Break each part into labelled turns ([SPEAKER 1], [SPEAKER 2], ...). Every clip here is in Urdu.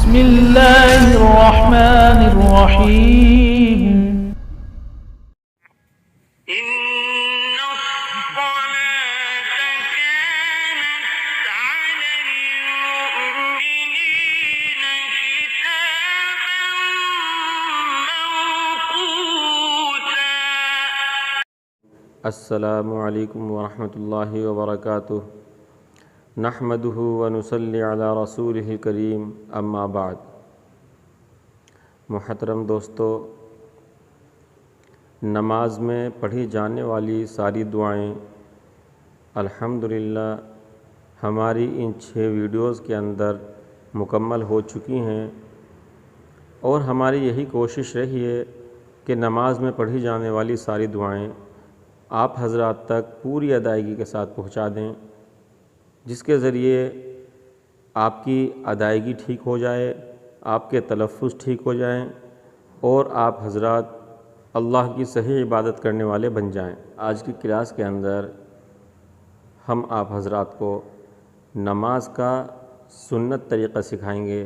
[SPEAKER 1] بسم الله الرحمن الرحيم
[SPEAKER 2] إن الصلاة كانت على المؤمنين كتابا موقوتا.
[SPEAKER 3] السلام علیکم ورحمۃ اللہ وبرکاتہ. نحمدہ ونصلی علی رسولہ الکریم، اما بعد. محترم دوستو، نماز میں پڑھی جانے والی ساری دعائیں الحمدللہ ہماری ان 6 ویڈیوز کے اندر مکمل ہو چکی ہیں، اور ہماری یہی کوشش رہی ہے کہ نماز میں پڑھی جانے والی ساری دعائیں آپ حضرات تک پوری ادائیگی کے ساتھ پہنچا دیں، جس کے ذریعے آپ کی ادائیگی ٹھیک ہو جائے، آپ کے تلفظ ٹھیک ہو جائیں، اور آپ حضرات اللہ کی صحیح عبادت کرنے والے بن جائیں. آج کی کلاس کے اندر ہم آپ حضرات کو نماز کا سنت طریقہ سکھائیں گے.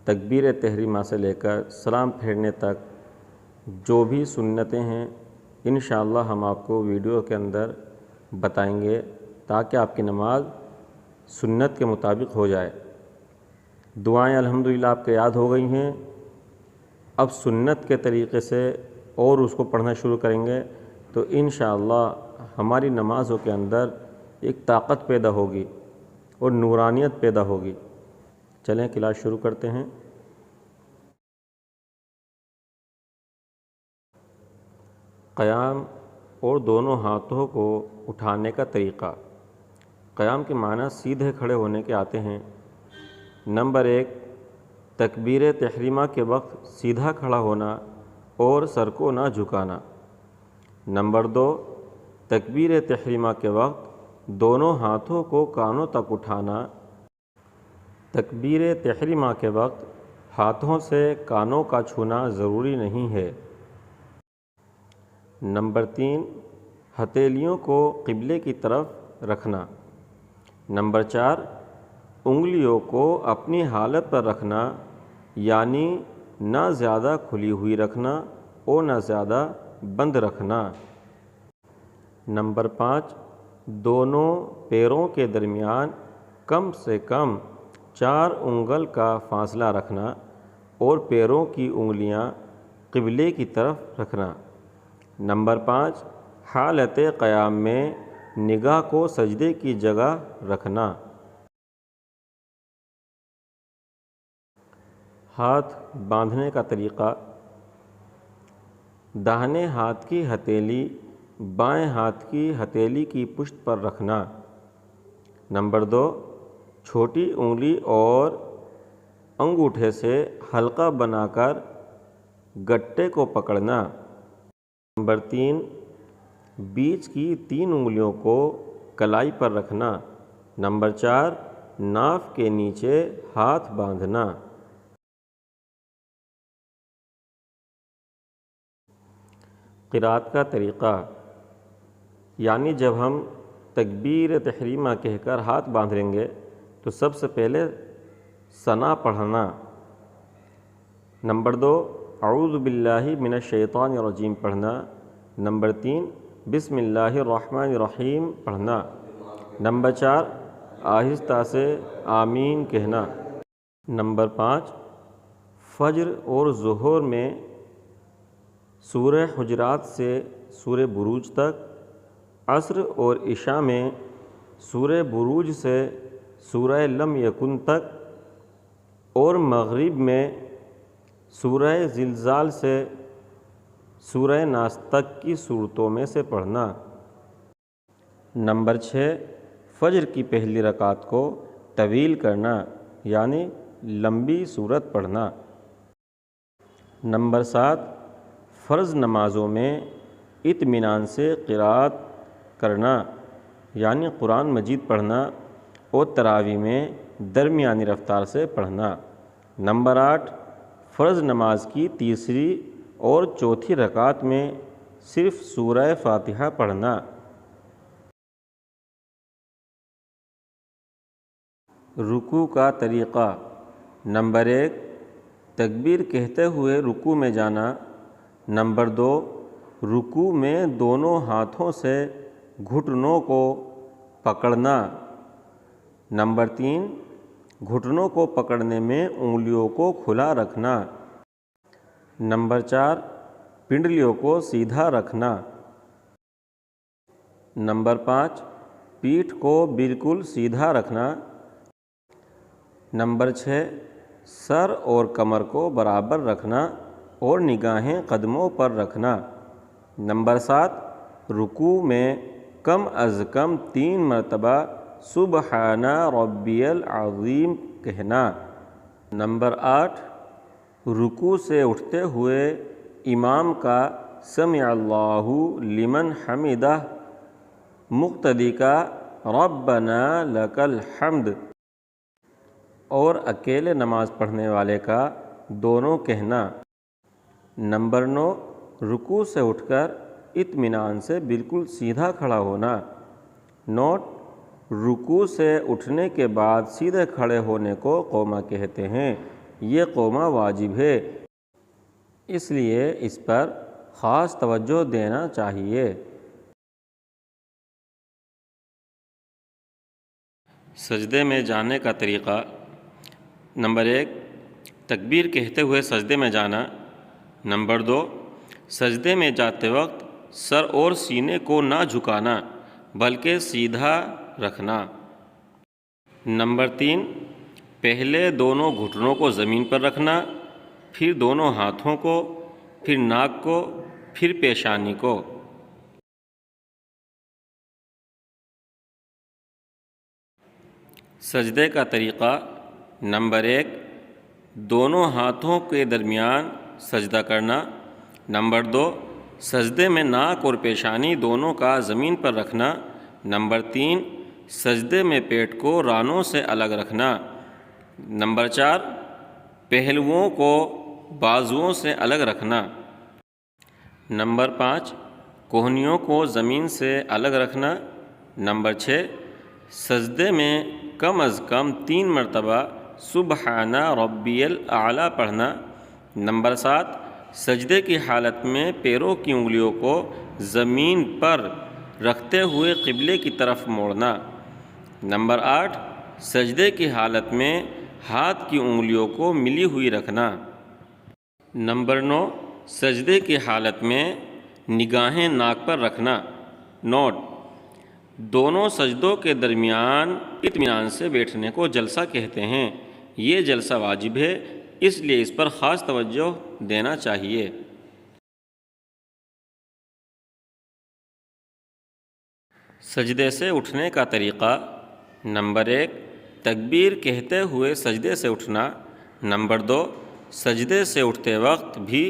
[SPEAKER 3] تکبیر تحریمہ سے لے کر سلام پھیرنے تک جو بھی سنتیں ہیں انشاءاللہ ہم آپ کو ویڈیو کے اندر بتائیں گے، تاکہ آپ کی نماز سنت کے مطابق ہو جائے. دعائیں الحمدللہ آپ کے یاد ہو گئی ہیں. اب سنت کے طریقے سے اور اس کو پڑھنا شروع کریں گے تو انشاءاللہ ہماری نمازوں کے اندر ایک طاقت پیدا ہوگی اور نورانیت پیدا ہوگی. چلیں کلاس شروع کرتے ہیں. قیام اور دونوں ہاتھوں کو اٹھانے کا طریقہ. قیام کے معنی سیدھے کھڑے ہونے کے آتے ہیں. نمبر 1، تکبیر تحریمہ کے وقت سیدھا کھڑا ہونا اور سر کو نہ جھکانا. نمبر 2، تکبیر تحریمہ کے وقت دونوں ہاتھوں کو کانوں تک اٹھانا. تکبیر تحریمہ کے وقت ہاتھوں سے کانوں کا چھونا ضروری نہیں ہے. نمبر 3، ہتھیلیوں کو قبلے کی طرف رکھنا. نمبر 4، انگلیوں کو اپنی حالت پر رکھنا، یعنی نہ زیادہ کھلی ہوئی رکھنا اور نہ زیادہ بند رکھنا. نمبر 5، دونوں پیروں کے درمیان کم سے کم 4 انگل کا فاصلہ رکھنا اور پیروں کی انگلیاں قبلے کی طرف رکھنا. نمبر 5، حالت قیام میں نگاہ کو سجدے کی جگہ رکھنا. ہاتھ باندھنے کا طریقہ. داہنے ہاتھ کی ہتھیلی بائیں ہاتھ کی ہتھیلی کی پشت پر رکھنا. نمبر 2، چھوٹی انگلی اور انگوٹھے سے حلقہ بنا کر گٹے کو پکڑنا. نمبر 3، بیچ کی 3 انگلیوں کو کلائی پر رکھنا. نمبر 4، ناف کے نیچے ہاتھ باندھنا. قرات کا طریقہ، یعنی جب ہم تکبیر تحریمہ کہہ کر ہاتھ باندھ لیں گے تو سب سے پہلے ثنا پڑھنا. نمبر 2، اعوذ باللہ من الشیطان الرجیم پڑھنا. نمبر 3، بسم اللہ الرحمن الرحیم پڑھنا. نمبر 4، آہستہ سے آمین کہنا. نمبر 5، فجر اور ظہر میں سورہ حجرات سے سورہ بروج تک، عصر اور عشاء میں سورہ بروج سے سورہ لم یکن تک، اور مغرب میں سورہ زلزال سے سورہ ناس تک کی صورتوں میں سے پڑھنا. نمبر 6، فجر کی پہلی رکعت کو طویل کرنا، یعنی لمبی سورت پڑھنا. نمبر 7، فرض نمازوں میں اطمینان سے قرات کرنا، یعنی قرآن مجید پڑھنا، اور تراویح میں درمیانی رفتار سے پڑھنا. نمبر 8، فرض نماز کی تیسری اور چوتھی رکعت میں صرف سورہ فاتحہ پڑھنا. رکوع کا طریقہ، نمبر 1 تکبیر کہتے ہوئے رکوع میں جانا۔ نمبر 2 رکوع میں دونوں ہاتھوں سے گھٹنوں کو پکڑنا۔ نمبر 3 گھٹنوں کو پکڑنے میں انگلیوں کو کھلا رکھنا۔ نمبر 4 پنڈلیوں کو سیدھا رکھنا۔ نمبر 5 پیٹھ کو بالکل سیدھا رکھنا۔ نمبر 6 سر اور کمر کو برابر رکھنا اور نگاہیں قدموں پر رکھنا۔ نمبر 7 رکوع میں کم از کم 3 مرتبہ سبحان ربی العظیم کہنا۔ نمبر 8 رکوع سے اٹھتے ہوئے امام کا سمع اللہ لمن حمدہ، مقتدی کا ربنا لک الحمد اور اکیلے نماز پڑھنے والے کا دونوں کہنا۔ نمبر 9 رکوع سے اٹھ کر اطمینان سے بالکل سیدھا کھڑا ہونا۔ نوٹ: رکوع سے اٹھنے کے بعد سیدھے کھڑے ہونے کو قومہ کہتے ہیں۔ یہ قومہ واجب ہے، اس لیے اس پر خاص توجہ دینا چاہیے۔ سجدے میں جانے کا طریقہ۔ نمبر 1 تکبیر کہتے ہوئے سجدے میں جانا۔ نمبر 2 سجدے میں جاتے وقت سر اور سینے کو نہ جھکانا بلکہ سیدھا رکھنا۔ نمبر 3 پہلے دونوں گھٹنوں کو زمین پر رکھنا، پھر دونوں ہاتھوں کو، پھر ناک کو، پھر پیشانی کو۔ سجدے کا طریقہ۔ نمبر 1 دونوں ہاتھوں کے درمیان سجدہ کرنا۔ نمبر 2 سجدے میں ناک اور پیشانی دونوں کا زمین پر رکھنا۔ نمبر 3 سجدے میں پیٹ کو رانوں سے الگ رکھنا۔ نمبر 4 پہلوؤں کو بازوؤں سے الگ رکھنا۔ نمبر 5 کوہنیوں کو زمین سے الگ رکھنا۔ نمبر 6 سجدے میں کم از کم 3 مرتبہ سبحان ربی الاعلیٰ پڑھنا۔ نمبر 7 سجدے کی حالت میں پیروں کی انگلیوں کو زمین پر رکھتے ہوئے قبلے کی طرف موڑنا۔ نمبر 8 سجدے کی حالت میں ہاتھ کی انگلیوں کو ملی ہوئی رکھنا۔ نمبر 9 سجدے کی حالت میں نگاہیں ناک پر رکھنا۔ نوٹ: دونوں سجدوں کے درمیان اطمینان سے بیٹھنے کو جلسہ کہتے ہیں۔ یہ جلسہ واجب ہے، اس لیے اس پر خاص توجہ دینا چاہیے۔ سجدے سے اٹھنے کا طریقہ۔ نمبر 1 تکبیر کہتے ہوئے سجدے سے اٹھنا۔ نمبر 2 سجدے سے اٹھتے وقت بھی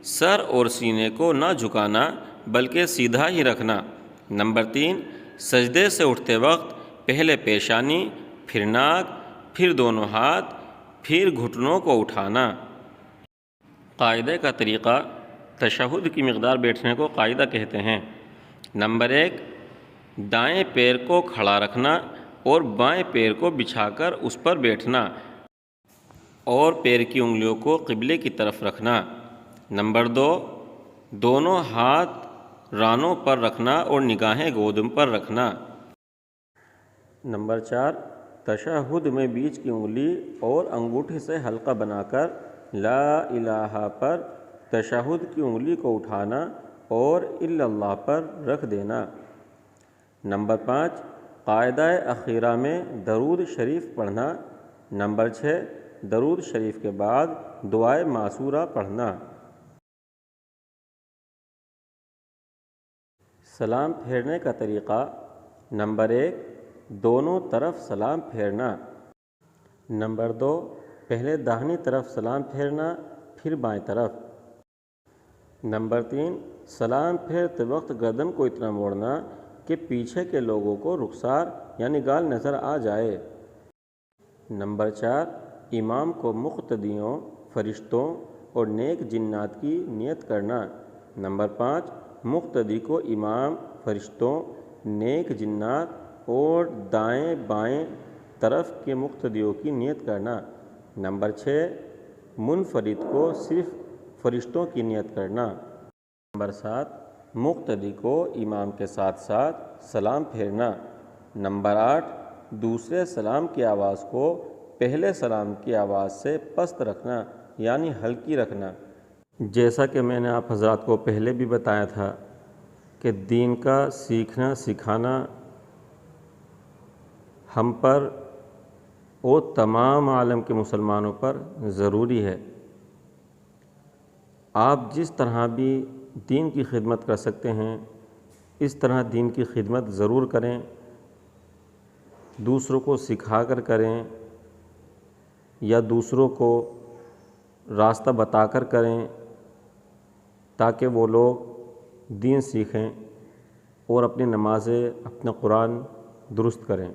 [SPEAKER 3] سر اور سینے کو نہ جھکانا بلکہ سیدھا ہی رکھنا۔ نمبر 3 سجدے سے اٹھتے وقت پہلے پیشانی، پھر ناک، پھر دونوں ہاتھ، پھر گھٹنوں کو اٹھانا۔ قاعدے کا طریقہ۔ تشہد کی مقدار بیٹھنے کو قاعدہ کہتے ہیں۔ نمبر 1 دائیں پیر کو کھڑا رکھنا اور بائیں پیر کو بچھا کر اس پر بیٹھنا اور پیر کی انگلیوں کو قبلے کی طرف رکھنا۔ نمبر 2 دونوں ہاتھ رانوں پر رکھنا اور نگاہیں گودم پر رکھنا۔ نمبر 4 تشہد میں بیچ کی انگلی اور انگوٹھے سے حلقہ بنا کر لا الہ پر تشہد کی انگلی کو اٹھانا اور الا اللہ پر رکھ دینا۔ نمبر 5 قاعدہ اخیرہ میں درود شریف پڑھنا۔ نمبر 6 درود شریف کے بعد دعائے معصورہ پڑھنا۔ سلام پھیرنے کا طریقہ۔ نمبر 1 دونوں طرف سلام پھیرنا۔ نمبر 2 پہلے داہنی طرف سلام پھیرنا، پھر بائیں طرف۔ نمبر 3 سلام پھیرتے وقت گردن کو اتنا موڑنا کہ پیچھے کے لوگوں کو رخسار یعنی گال نظر آ جائے۔ نمبر 4 امام کو مقتدیوں، فرشتوں اور نیک جنات کی نیت کرنا۔ نمبر 5 مقتدی کو امام، فرشتوں، نیک جنات اور دائیں بائیں طرف کے مقتدیوں کی نیت کرنا۔ نمبر 6 منفرد کو صرف فرشتوں کی نیت کرنا۔ نمبر 7 مقتدی کو امام کے ساتھ ساتھ سلام پھیرنا۔ نمبر 8 دوسرے سلام کی آواز کو پہلے سلام کی آواز سے پست رکھنا یعنی ہلکی رکھنا۔ جیسا کہ میں نے آپ حضرات کو پہلے بھی بتایا تھا کہ دین کا سیکھنا سکھانا ہم پر اور تمام عالم کے مسلمانوں پر ضروری ہے۔ آپ جس طرح بھی دین کی خدمت کر سکتے ہیں اس طرح دین کی خدمت ضرور کریں، دوسروں کو سکھا کر کریں یا دوسروں کو راستہ بتا کر کریں تاکہ وہ لوگ دین سیکھیں اور اپنی نمازیں اپنا قرآن درست کریں۔